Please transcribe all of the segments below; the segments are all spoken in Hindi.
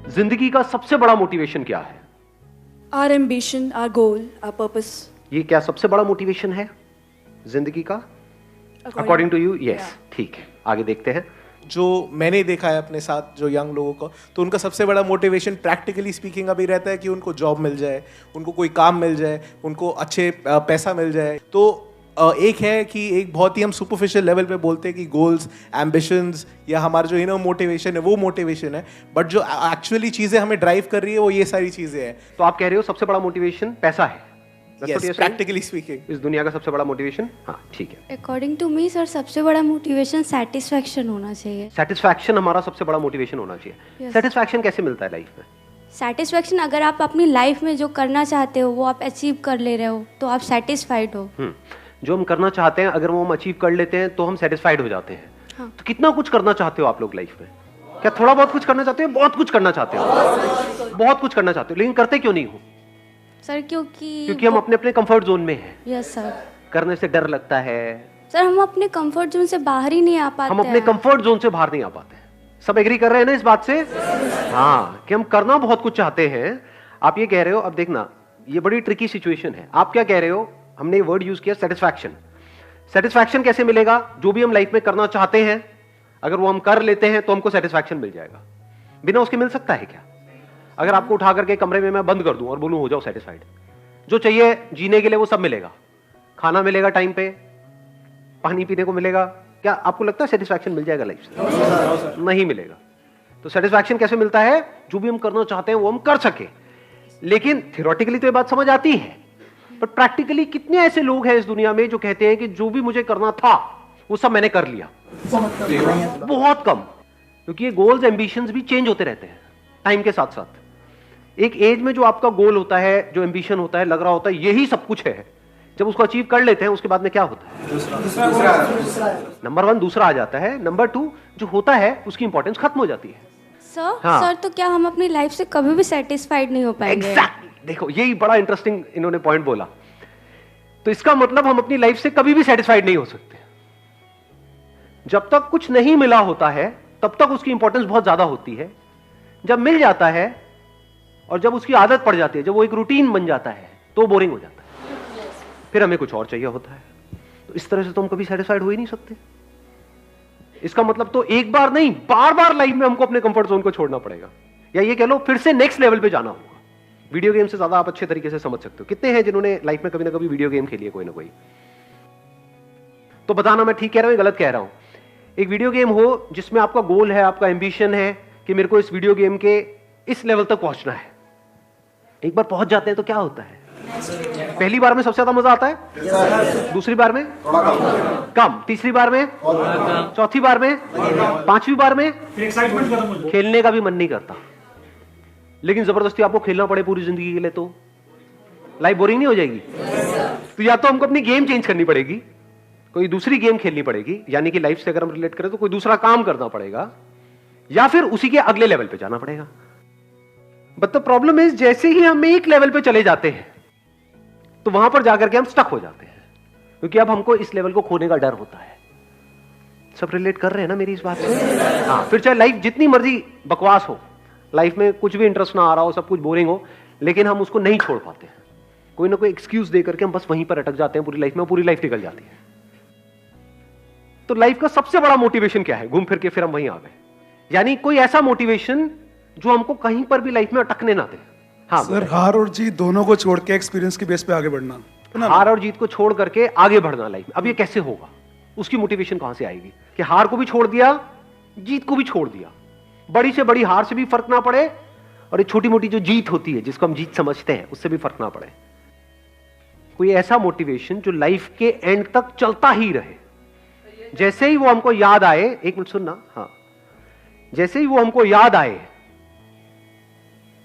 जिंदगी का सबसे बड़ा मोटिवेशन क्या है? Our ambition, our goal, our purpose. ये क्या सबसे बड़ा मोटिवेशन है जिंदगी का? According to you? यस, ठीक है, आगे देखते हैं। जो मैंने देखा है अपने साथ जो यंग लोगों को, तो उनका सबसे बड़ा मोटिवेशन प्रैक्टिकली स्पीकिंग अभी रहता है कि उनको जॉब मिल जाए, उनको कोई काम मिल जाए, उनको अच्छे पैसा मिल जाए। तो एक है कि एक बहुत ही हम सुपरफिशियल लेवल पे बोलते हैं कि गोल्स, एम्बिशंस या हमारा जो इनर मोटिवेशन है वो मोटिवेशन है, बट जो एक्चुअली चीज़ें हमें ड्राइव कर रही है वो ये सारी चीज़ें हैं। तो आप कह रहे हो सबसे बड़ा मोटिवेशन पैसा है? प्रैक्टिकली स्पीकिंग इस दुनिया का सबसे बड़ा मोटिवेशन? हाँ, ठीक है। अकॉर्डिंग टू मी सर, सबसे बड़ा मोटिवेशन सेटिस्फैक्शन होना चाहिए। सेटिस्फैक्शन हमारा सबसे बड़ा मोटिवेशन होना चाहिए। सेटिस्फैक्शन कैसे मिलता है लाइफ में? सेटिस्फैक्शन, अगर आप अपनी लाइफ में जो करना चाहते हो वो आप अचीव कर ले रहे हो तो आप सेटिस्फाइड हो। जो हम करना चाहते हैं अगर वो हम अचीव कर लेते हैं तो हम सेटिस्फाइड हो जाते हैं। हाँ। तो कितना कुछ करना चाहते हो आप लोग लाइफ में? क्या थोड़ा बहुत कुछ करना चाहते हो? बहुत कुछ करना चाहते हो? बहुत कुछ करना चाहते हो, लेकिन करते क्यों नहीं हो? सर क्योंकि हम अपने अपने कंफर्ट जोन में हैं। Yes sir. करने से डर लगता है सर, हम अपने कंफर्ट जोन से बाहर ही नहीं आ पाते। हम अपने कंफर्ट जोन से बाहर नहीं आ पाते। सब एग्री कर रहे हैं ना इस बात से? हाँ, कि हम करना बहुत कुछ चाहते हैं। आप ये कह रहे हो, अब देखना ये बड़ी ट्रिकी सिचुएशन है। आप क्या कह रहे हो? हमने वर्ड यूज किया सेटिस्फैक्शन। सेटिस्फैक्शन कैसे मिलेगा? जो भी हम लाइफ में करना चाहते हैं अगर वो हम कर लेते हैं तो हमको सेटिस्फैक्शन मिल जाएगा। बिना उसके मिल सकता है क्या? अगर आपको उठा करके कमरे में मैं बंद कर दूं और बोलूं हो जाओ सेटिस्फाइड, जो चाहिए जीने के लिए वो सब मिलेगा, खाना मिलेगा टाइम पे, पानी पीने को मिलेगा, क्या आपको लगता है सेटिस्फैक्शन मिल जाएगा लाइफ से? नहीं मिलेगा। तो सेटिस्फैक्शन कैसे मिलता है? जो भी हम करना चाहते हैं वो हम कर सके। लेकिन थियोरेटिकली तो ये बात समझ आती है, पर प्रैक्टिकली कितने ऐसे लोग हैं इस दुनिया में जो कहते हैं कि जो भी मुझे करना था वो सब मैंने कर लिया? बहुत कम, क्योंकि ये गोल्स, एम्बिशंस भी चेंज होते रहते हैं टाइम के साथ साथ। एक एज में जो आपका गोल होता है, जो एम्बिशन होता है, लग रहा होता है यही सब कुछ है, जब उसको अचीव कर लेते हैं उसके बाद में क्या होता है? नंबर 1 दूसरा आ जाता है, नंबर 2 जो होता है उसकी इंपॉर्टेंस खत्म हो जाती है। सर तो क्या हम अपनी लाइफ से कभी भी सेटिस्फाइड नहीं हो पाएंगे? देखो यही बड़ा इंटरेस्टिंग इन्होंने पॉइंट बोला। तो इसका मतलब हम अपनी लाइफ से कभी भी सेटिस्फाइड नहीं हो सकते। जब तक कुछ नहीं मिला होता है तब तक उसकी इंपॉर्टेंस बहुत ज्यादा होती है। जब मिल जाता है और जब उसकी आदत पड़ जाती है, जब वो एक रूटीन बन जाता है तो बोरिंग हो जाता है, फिर हमें कुछ और चाहिए होता है। तो इस तरह से तो हम कभी सेटिस्फाइड हो ही नहीं सकते। इसका मतलब तो एक बार नहीं, बार बार लाइफ में हमको अपने कंफर्ट जोन को छोड़ना पड़ेगा, या ये कह लो फिर से नेक्स्ट लेवल पे जाना होगा। वीडियो गेम से ज्यादा आप अच्छे तरीके से समझ सकते हो। कितने हैं जिन्होंने लाइफ में कभी ना कभी वीडियो गेम खेली है, कोई ना कोई? तो बताना मैं ठीक कह रहा हूं या गलत कह रहा हूं। एक वीडियो गेम हो जिसमें आपका गोल है, आपका एम्बिशन है कि मेरे को इस वीडियो गेम के इस लेवल तक पहुंचना है। एक बार पहुंच जाते हैं तो क्या होता है? पहली बार में सबसे ज्यादा मजा आता है, दूसरी बार में कम, तीसरी बार में, चौथी बार में, पांचवी बार में खेलने का भी मन नहीं करता। लेकिन जबरदस्ती आपको खेलना पड़े पूरी जिंदगी के लिए तो लाइफ बोरिंग नहीं हो जाएगी? तो या तो हमको अपनी गेम चेंज करनी पड़ेगी, कोई दूसरी गेम खेलनी पड़ेगी, यानी कि लाइफ से अगर हम रिलेट करें तो कोई दूसरा काम करना पड़ेगा, या फिर उसी के अगले लेवल पे जाना पड़ेगा। बट द प्रॉब्लम इज, जैसे ही हम एक लेवल पे चले जाते हैं तो वहां पर जाकर के हम स्टक हो जाते हैं, क्योंकि अब हमको इस लेवल को खोने का डर होता है। सब रिलेट कर रहे हैं ना मेरी इस बात से? हाँ, फिर चाहे लाइफ जितनी मर्जी बकवास हो, लाइफ में कुछ भी इंटरेस्ट ना आ रहा हो, सब कुछ बोरिंग हो, लेकिन हम उसको नहीं छोड़ पाते हैं। कोई ना कोई एक्सक्यूज दे करके हम बस वहीं पर अटक जाते हैं पूरी लाइफ में, पूरी लाइफ निकल जाती है। तो लाइफ का सबसे बड़ा मोटिवेशन क्या है? घूम फिर के फिर हम वहीं आ गए, यानी कोई ऐसा मोटिवेशन जो हमको कहीं पर भी लाइफ में अटकने ना दे। हाँ सर, हार और जीत दोनों को छोड़ के एक्सपीरियंस की बेस पे आगे बढ़ना। हार और जीत को छोड़ करके आगे बढ़ना लाइफ में। अब ये कैसे होगा? उसकी मोटिवेशन कहां से आएगी कि हार को भी छोड़ दिया, जीत को भी छोड़ दिया, बड़ी से बड़ी हार से भी फर्क ना पड़े, और एक छोटी मोटी जो जीत होती है जिसको हम जीत समझते हैं उससे भी फर्क ना पड़े। कोई ऐसा मोटिवेशन जो लाइफ के एंड तक चलता ही रहे। जैसे ही वो हमको याद आए, एक मिनट सुनना, हाँ, जैसे ही वो हमको याद आए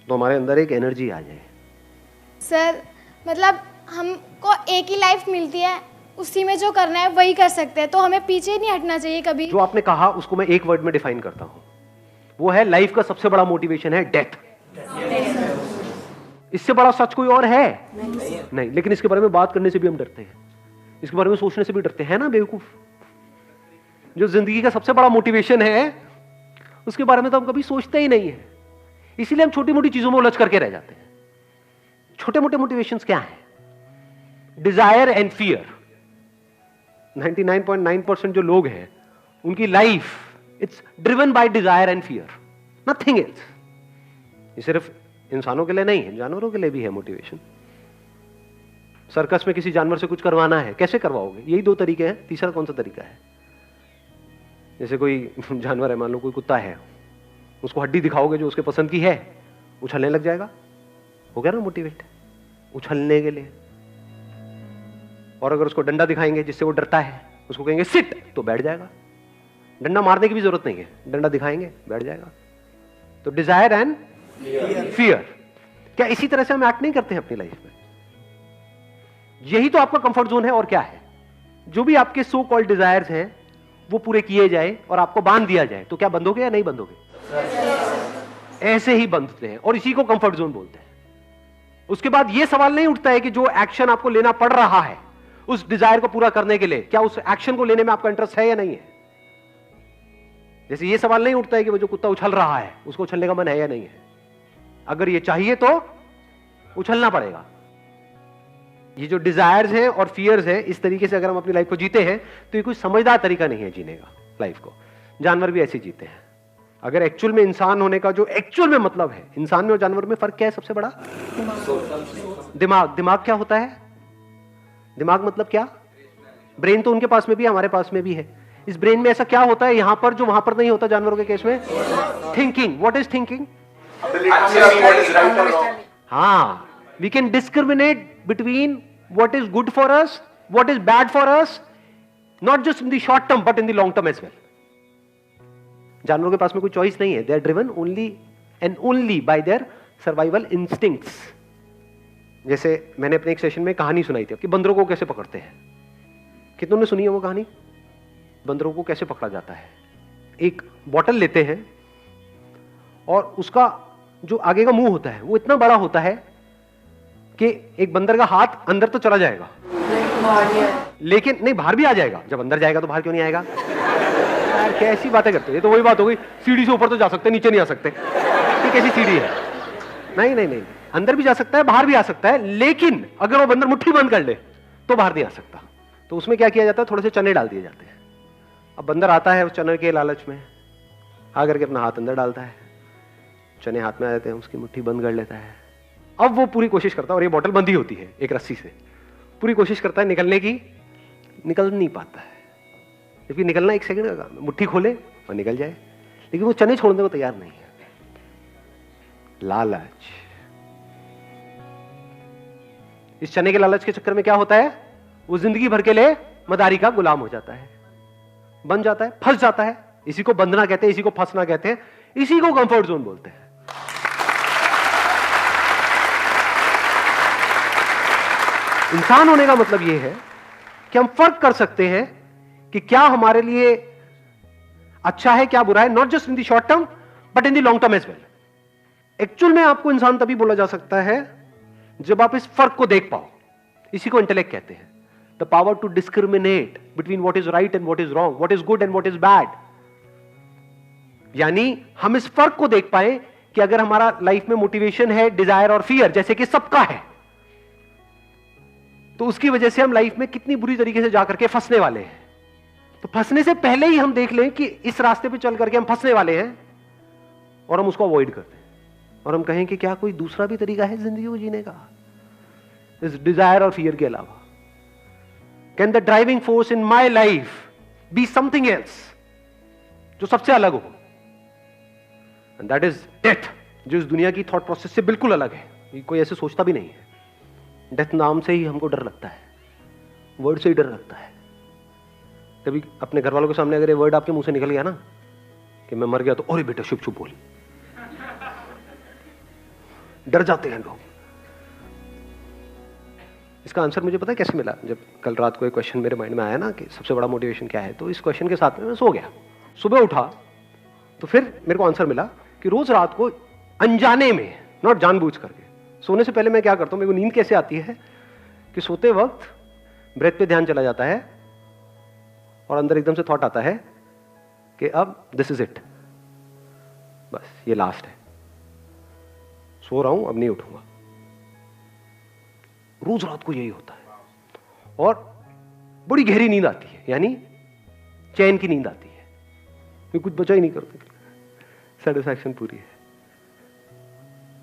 तो हमारे अंदर एक एनर्जी आ जाए। सर मतलब हमको एक ही लाइफ मिलती है, उसी में जो करना है वही कर सकते हैं, तो हमें पीछे नहीं हटना चाहिए कभी। जो आपने कहा उसको मैं एक वर्ड में डिफाइन करता हूं, वो है लाइफ का सबसे बड़ा मोटिवेशन है डेथ। इससे बड़ा सच कोई और है? नहीं। लेकिन इसके बारे में बात करने से भी हम डरते हैं, इसके बारे में सोचने से भी डरते हैं ना बेवकूफ। जो जिंदगी का सबसे बड़ा मोटिवेशन है उसके बारे में तो हम कभी सोचते ही नहीं है। इसीलिए हम छोटी मोटी चीजों में उलझ करके रह जाते हैं। छोटे मोटे मोटिवेशंस क्या हैं? Desire and fear. 99.9% जो लोग हैं उनकी life it's driven by desire and fear, nothing else. ये सिर्फ इंसानों के लिए नहीं है, जानवरों के लिए भी है मोटिवेशन। सर्कस में किसी जानवर से कुछ करवाना है, कैसे करवाओगे? यही दो तरीके हैं, तीसरा कौन सा तरीका है? जैसे कोई जानवर है, मान लो कोई कुत्ता है, उसको हड्डी दिखाओगे जो उसके पसंद की है, उछलने लग जाएगा, हो गया ना मोटिवेट, उछलने के लिए। और अगर उसको डंडा दिखाएंगे जिससे वो डरता है, उसको कहेंगे सिट, तो बैठ जाएगा। डंडा मारने की भी जरूरत नहीं है, डंडा दिखाएंगे बैठ जाएगा। तो डिजायर एंड फियर, क्या इसी तरह से हम एक्ट नहीं करते हैं अपनी लाइफ में? यही तो आपका कंफर्ट जोन है। और क्या है? जो भी आपके सो कॉल्ड डिजायर्स हैं वो पूरे किए जाए और आपको बांध दिया जाए, तो क्या बंधोगे या नहीं बंधोगे? ऐसे ही बंधते हैं और इसी को कंफर्ट जोन बोलते हैं। उसके बाद यह सवाल नहीं उठता है कि जो एक्शन आपको लेना पड़ रहा है उस डिजायर को पूरा करने के लिए, क्या उस एक्शन को लेने में आपका इंटरेस्ट है या नहीं है? जैसे यह सवाल नहीं उठता है कि वो जो कुत्ता उछल रहा है उसको उछलने का मन है या नहीं है। अगर ये चाहिए तो उछलना पड़ेगा। ये जो डिजायर्स हैं और फियर्स हैं, इस तरीके से अगर हम अपनी लाइफ को जीते हैं तो ये कोई समझदार तरीका नहीं है जीने का लाइफ को। जानवर भी ऐसे जीते हैं। अगर एक्चुअल में इंसान होने का जो एक्चुअल में मतलब है, इंसान में और जानवर में फर्क क्या है सबसे बड़ा? दिमाग। दिमाग क्या होता है? दिमाग मतलब क्या? ब्रेन तो उनके पास में भी है, हमारे पास में भी है। इस ब्रेन में ऐसा क्या होता है यहां पर जो वहां पर नहीं होता जानवरों के केस में? थिंकिंग। What is thinking? हाँ, we can discriminate between what is good for us, what is bad for us, not just in the short term but in the long term as well. जानवरों के पास में कोई चॉइस नहीं है। They are driven only and only by their survival instincts. जैसे मैंने अपने एक सेशन में कहानी सुनाई थी कि बंदरों को कैसे पकड़ते हैं। कितनों ने सुनी है वो कहानी? बंदरों को कैसे पकड़ा जाता है? एक बॉटल लेते हैं और उसका जो आगे का मुंह होता है वो इतना बड़ा होता है कि एक बंदर का हाथ अंदर तो चला जाएगा, लेकिन नहीं, बाहर भी आ जाएगा। जब अंदर जाएगा तो बाहर क्यों नहीं आएगा? यार कैसी बातें करते हो? ये तो वही बात हो गई, सीढ़ी से ऊपर तो जा सकते, नीचे नहीं आ सकते। ये कैसी सीढ़ी है? नहीं नहीं नहीं, अंदर भी जा सकता है, बाहर भी आ सकता है, लेकिन अगर वो बंदर मुट्ठी बंद कर ले तो बाहर नहीं आ सकता। तो उसमें क्या किया जाता है? थोड़े से चने डाल दिए जाते हैं। अब बंदर आता है उस चने के लालच में, आकर के अपना हाथ अंदर डालता है, चने हाथ में आ जाते हैं, उसकी मुट्ठी बंद कर लेता है। अब वो पूरी कोशिश करता है, और ये बोतल बंधी होती है एक रस्सी से, पूरी कोशिश करता है निकलने की, निकल नहीं पाता है। जबकि निकलना एक सेकंड का काम है, मुट्ठी खोले और निकल जाए, लेकिन वो चने छोड़ने को तैयार नहीं है। लालच। इस चने के लालच के चक्कर में क्या होता है? वो जिंदगी भर के लिए मदारी का गुलाम हो जाता है, बन जाता है, फंस जाता है। इसी को बंधना कहते हैं, इसी को फंसना कहते हैं, इसी को कंफर्ट जोन बोलते हैं। इंसान होने का मतलब यह है कि हम फर्क कर सकते हैं कि क्या हमारे लिए अच्छा है, क्या बुरा है, not just in the short term but in the long term as well. Actual में आपको इंसान तभी बोला जा सकता है जब आप इस फर्क को देख पाओ। इसी को इंटेलेक्ट कहते हैं, the power to discriminate between what is right and what is wrong, what is good and what is bad. यानी हम इस फर्क को देख पाए कि अगर हमारा लाइफ में मोटिवेशन है डिजायर और फियर, जैसे कि सबका है, तो उसकी वजह से हम लाइफ में कितनी बुरी तरीके से जाकर के फंसने वाले हैं। तो फंसने से पहले ही हम देख लें कि इस रास्ते पे चल करके हम फंसने वाले हैं और हम उसको अवॉइड करते हैं और हम कहें कि क्या कोई दूसरा भी तरीका है जिंदगी को जीने का इस डिजायर और फियर के अलावा? Can the driving force in my life be something else, जो सबसे अलग हो? एंड दैट इज डेथ, जो इस दुनिया की थॉट प्रोसेस से बिल्कुल अलग है। कोई ऐसे सोचता भी नहीं है। डेथ नाम से ही हमको डर लगता है, वर्ड से ही डर लगता है। कभी अपने घर वालों के सामने अगर ये वर्ड आपके मुंह से निकल गया ना कि मैं मर गया, तो अरे बेटा चुप चुप बोल, डर जाते हैं लोग। इसका आंसर मुझे पता है कैसे मिला? जब कल रात को एक क्वेश्चन मेरे माइंड में आया ना कि सबसे बड़ा मोटिवेशन क्या है, तो इस क्वेश्चन के साथ में मैं सो गया। सुबह उठा तो फिर मेरे को आंसर मिला कि रोज रात को अनजाने में, नॉट जानबूझ करके, सोने से पहले मैं क्या करता हूं, मेरे को नींद कैसे आती है कि सोते वक्त ब्रेथ पे ध्यान चला जाता है और अंदर एकदम से थॉट आता है कि अब दिस इज इट, बस ये लास्ट है। सो रहा हूं, अब नहीं उठूंगा। रोज रात को यही होता है और बड़ी गहरी नींद आती है, यानी चैन की नींद आती है, ये कुछ बचा ही नहीं करते, सेटिस्फैक्शन पूरी है।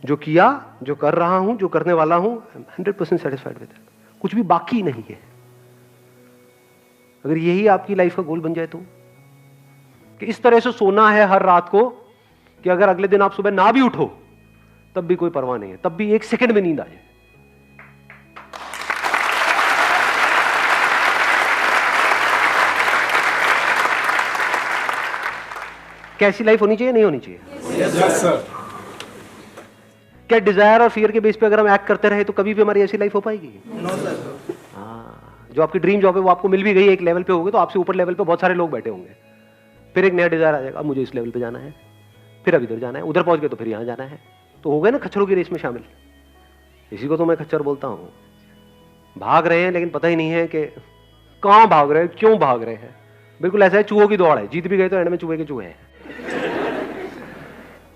जो किया, जो कर रहा हूं, जो करने वाला हूं, 100% सेटिस्फाइड विद दैट, कुछ भी बाकी नहीं है। अगर यही आपकी लाइफ का गोल बन जाए तो कि इस तरह से सोना है हर रात को कि अगर अगले दिन आप सुबह ना भी उठो तब भी कोई परवाह नहीं है, तब भी 1 सेकंड में नींद आ जाए। कैसी लाइफ होनी चाहिए, नहीं होनी चाहिए? Yes sir. क्या डिजायर और फियर के बेस पे अगर हम एक्ट करते रहे तो कभी भी हमारी ऐसी लाइफ हो पाएगी? No sir. हाँ, जो आपकी ड्रीम जॉब है वो आपको मिल भी गई, एक लेवल पे होगी, तो आपसे ऊपर लेवल पे बहुत सारे लोग बैठे होंगे। फिर एक नया डिजायर आ जाएगा, मुझे इस लेवल पे जाना है, फिर अब इधर जाना है, उधर पहुंच गए तो फिर यहां जाना है, तो हो गए ना खच्चरों की रेस में शामिल। इसी को तो मैं खच्चर बोलता हूं। भाग रहे हैं लेकिन पता ही नहीं है कि कहां भाग रहे हैं, क्यों भाग रहे हैं। बिल्कुल ऐसा है, चूहों की दौड़ है, जीत भी गए तो एंड में चूहे के चूहे हैं।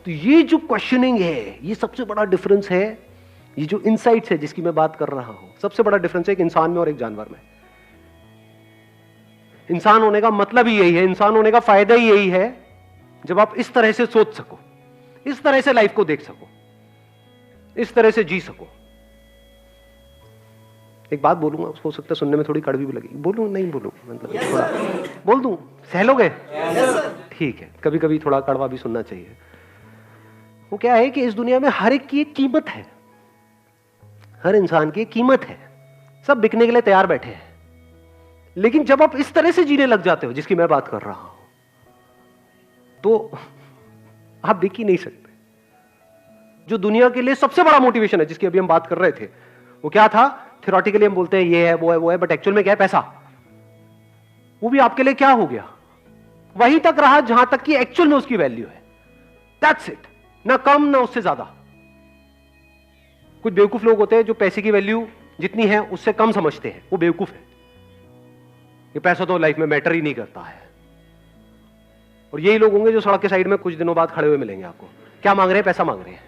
तो ये जो क्वेश्चनिंग है, ये सबसे बड़ा डिफरेंस है। ये जो इनसाइट्स है जिसकी मैं बात कर रहा हूं, सबसे बड़ा डिफरेंस है एक इंसान में और एक जानवर में। इंसान होने का मतलब ही यही है, इंसान होने का फायदा ही यही है, जब आप इस तरह से सोच सको, इस तरह से लाइफ को देख सको, इस तरह से जी सको। एक बात बोलूंगा, हो सकता है सुनने में थोड़ी कड़वी भी लगी, बोलूं नहीं बोलूं, मतलब थोड़ा बोल दूं, सह लोगे? ठीक है, कभी कभी थोड़ा कड़वा भी सुनना चाहिए। वो क्या है कि इस दुनिया में हर एक की एक कीमत है, हर इंसान की एक कीमत है, सब बिकने के लिए तैयार बैठे हैं। लेकिन जब आप इस तरह से जीने लग जाते हो जिसकी मैं बात कर रहा हूं, तो आप बिक ही नहीं सकते। जो दुनिया के लिए सबसे बड़ा मोटिवेशन है जिसकी अभी हम बात कर रहे थे, वो क्या था? थ्योरेटिकली हम बोलते हैं ये है, वो है, बट एक्चुअल में क्या है? पैसा। वो भी आपके लिए क्या हो गया? वहीं तक रहा जहां तक कि एक्चुअल में उसकी वैल्यू है। दैट्स इट, ना कम ना उससे ज्यादा। कुछ बेवकूफ लोग होते हैं जो पैसे की वैल्यू जितनी है उससे कम समझते हैं, वो बेवकूफ है। ये पैसा तो लाइफ में मैटर ही नहीं करता है। और यही लोग होंगे जो सड़क के साइड में कुछ दिनों बाद खड़े हुए मिलेंगे आपको। क्या मांग रहे हैं? पैसा मांग रहे हैं।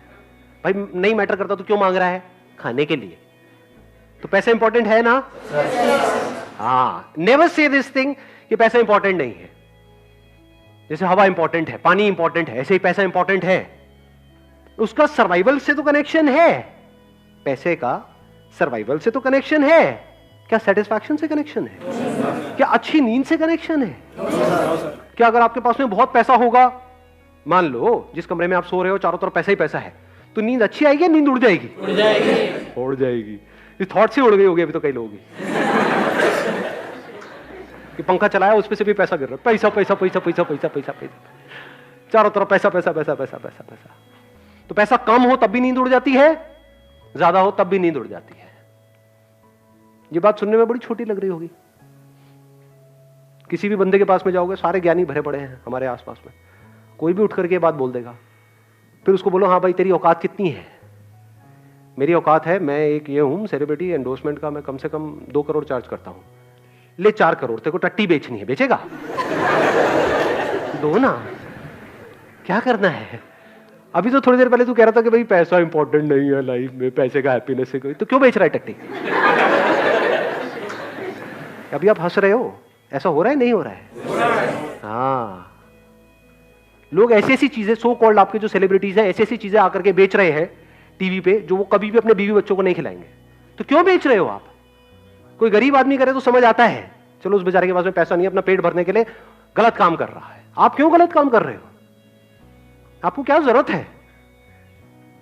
भाई नहीं मैटर करता तो क्यों मांग रहा है? खाने के लिए। तो पैसा इंपॉर्टेंट है ना? हाँ, नेवर से दिस थिंग कि पैसा इंपॉर्टेंट नहीं है। जैसे हवा इंपॉर्टेंट है, पानी इंपॉर्टेंट है, ऐसे ही पैसा इंपॉर्टेंट है। उसका सर्वाइवल से तो कनेक्शन है, पैसे का सर्वाइवल से तो कनेक्शन है। क्या सेटिस्फैक्शन से कनेक्शन है? क्या अच्छी नींद से कनेक्शन है? क्या अगर आपके पास में बहुत पैसा होगा, मान लो जिस कमरे में आप सो रहे हो चारों तरफ पैसा ही पैसा है, तो नींद अच्छी आएगी या नींद उड़ जाएगी? उड़ जाएगी। उड़ जाएगी। इस थॉट से उड़ गई होगी अभी तो कई लोगों की कि पंखा चलाया उस पे से भी पैसा गिर रहा है, पैसा पैसा पैसा पैसा पैसा पैसा पैसा, चारों तरफ पैसा पैसा पैसा पैसा पैसा पैसा। तो पैसा कम हो तब भी नींद उड़ जाती है, ज्यादा हो तब भी नींद उड़ जाती है। ये बात सुनने में बड़ी छोटी लग रही होगी। किसी भी बंदे के पास में जाओगे, सारे ज्ञानी भरे पड़े हैं हमारे आसपास में, कोई भी उठ करके बात बोल देगा। फिर उसको बोलो, हाँ भाई तेरी औकात कितनी है? मेरी औकात है, मैं एक ये हूं सेलिब्रिटी, एंडोर्समेंट का मैं कम से कम 2 करोड़ चार्ज करता हूं। ले 4 करोड़, तेरे को टट्टी बेचनी है, बेचेगा? दो ना, क्या करना है? अभी तो थोड़ी देर पहले तू कह रहा था कि भाई पैसा इंपॉर्टेंट नहीं है लाइफ में, पैसे का हैप्पीनेस से कोई, तो क्यों बेच रहा है टट्टी? अभी आप हंस रहे हो, ऐसा हो रहा है नहीं हो रहा है? हाँ, लोग ऐसी ऐसी चीजें, सो कॉल्ड आपके जो सेलिब्रिटीज हैं, ऐसी ऐसी चीजें आकर के बेच रहे हैं टीवी पे जो वो कभी भी अपने बीवी बच्चों को नहीं खिलाएंगे। तो क्यों बेच रहे हो आप? कोई गरीब आदमी करे तो समझ आता है, चलो उस बेचारे के पास में पैसा नहीं है, अपना पेट भरने के लिए गलत काम कर रहा है। आप क्यों गलत काम कर रहे हो? आपको क्या जरूरत है?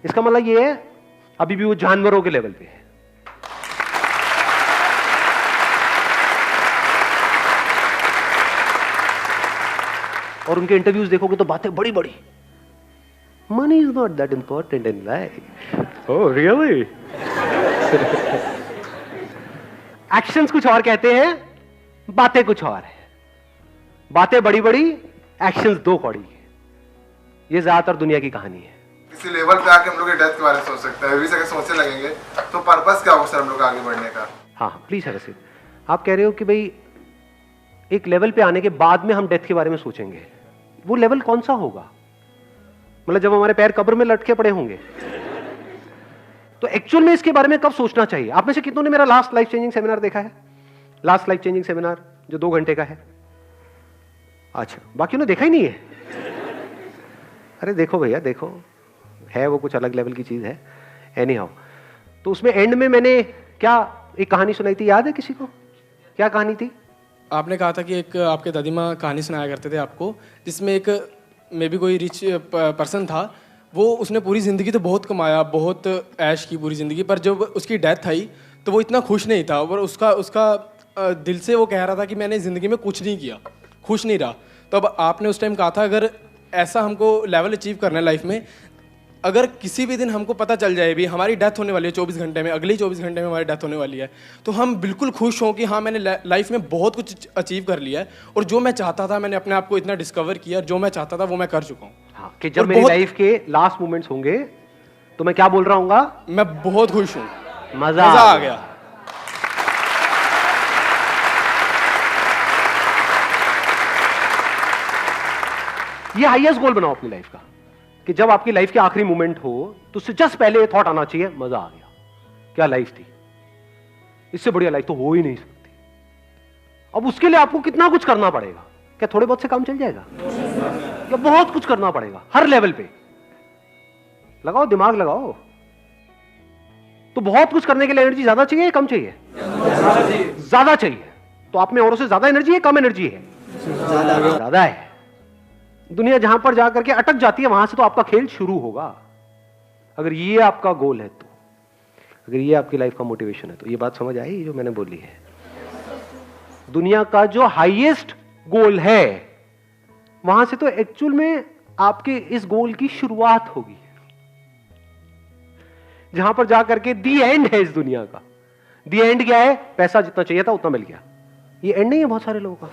इसका मतलब ये है अभी भी वो जानवरों के लेवल पे है। और उनके इंटरव्यूज देखोगे तो बातें बड़ी बड़ी, money is not that important in life. Oh really? Actions कुछ और कहते हैं, बातें कुछ और है। बातें बड़ी बड़ी, एक्शंस 2 कौड़ी। ये ज्यादातर दुनिया की कहानी है। किसी लेवल पे आके हम लोग डेथ के बारे में सोच सकते हैं, अगर सोचने लगेंगे तो पर्पस क्या होगा सर हम लोग आगे बढ़ने का? हाँ प्लीज है। वैसे आप कह रहे हो कि भाई एक लेवल पे आने के बाद में हम डेथ के बारे में सोचेंगे, वो लेवल कौन सा होगा? मतलब जब हमारे पैर कब्र में लटके पड़े होंगे तो एक्चुअल में इसके बारे में कब सोचना चाहिए? आप में से कितनों ने मेरा लास्ट लाइफ चेंजिंग सेमिनार देखा है? लास्ट लाइफ चेंजिंग सेमिनार जो 2 घंटे का है। अच्छा, बाकी ने देखा ही नहीं है? अरे देखो भैया, देखो, है वो कुछ अलग लेवल की चीज है। एनी हाउ, तो उसमें एंड में मैंने क्या एक कहानी सुनाई थी, याद है किसी को? क्या कहानी थी? आपने कहा था कि एक आपके दादी माँ कहानी सुनाया करते थे आपको, जिसमें एक मे बी कोई रिच पर्सन था, वो उसने पूरी ज़िंदगी तो बहुत कमाया, बहुत ऐश की पूरी ज़िंदगी, पर जब उसकी डेथ आई तो वो इतना खुश नहीं था, और उसका दिल से वो कह रहा था कि मैंने ज़िंदगी में कुछ नहीं किया, खुश नहीं रहा। तो अब आपने उस टाइम कहा था अगर ऐसा हमको लेवल अचीव करना है लाइफ में, अगर किसी भी दिन हमको पता चल जाए भी हमारी डेथ होने वाली है 24 घंटे में, अगले 24 घंटे में हमारी डेथ होने वाली है, तो हम बिल्कुल खुश हों कि हाँ मैंने लाइफ में बहुत कुछ अचीव कर लिया है, और जो मैं चाहता था मैंने अपने आप को इतना डिस्कवर किया, जो मैं चाहता था वो मैं कर चुका हूँ। हाँ, कि जब मेरी लाइफ के लास्ट मोमेंट्स होंगे तो मैं क्या बोल रहा हूँगा? मैं बहुत खुश हूँ, मजा आ गया। ये हाईएस्ट गोल बनाओ अपनी लाइफ का, कि जब आपकी लाइफ के आखिरी मोमेंट हो तो उससे जस्ट पहले ये थॉट आना चाहिए, मजा आ गया, क्या लाइफ थी, इससे बढ़िया लाइफ तो हो ही नहीं सकती। अब उसके लिए आपको कितना कुछ करना पड़ेगा? क्या थोड़े बहुत से काम चल जाएगा? या बहुत कुछ करना पड़ेगा हर लेवल पे? लगाओ दिमाग, लगाओ। तो बहुत कुछ करने के लिए एनर्जी ज्यादा चाहिए या कम चाहिए? ज्यादा चाहिए। तो आप में औरों से ज्यादा एनर्जी है, कम एनर्जी है? ज्यादा है। दुनिया जहां पर जाकर के अटक जाती है, वहां से तो आपका खेल शुरू होगा। अगर ये आपका गोल है, तो अगर ये आपकी लाइफ का मोटिवेशन है, तो ये बात समझ आई जो मैंने बोली है। दुनिया का जो हाईएस्ट गोल है, वहां से तो एक्चुअल में आपके इस गोल की शुरुआत होगी, जहां पर जाकर के दी एंड है इस दुनिया का। दी एंड क्या है? पैसा जितना चाहिए था उतना मिल गया। ये एंड नहीं है बहुत सारे लोगों का।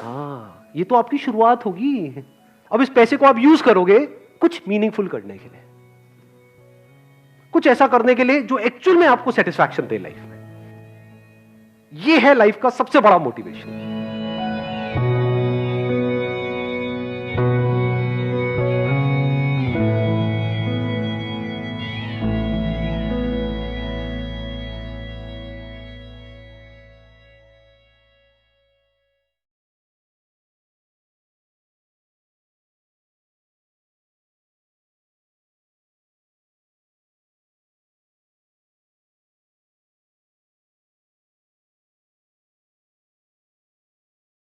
हाँ, ये तो आपकी शुरुआत होगी। अब इस पैसे को आप यूज करोगे कुछ मीनिंगफुल करने के लिए, कुछ ऐसा करने के लिए जो एक्चुअल में आपको सेटिस्फैक्शन दे लाइफ में। ये है लाइफ का सबसे बड़ा मोटिवेशन।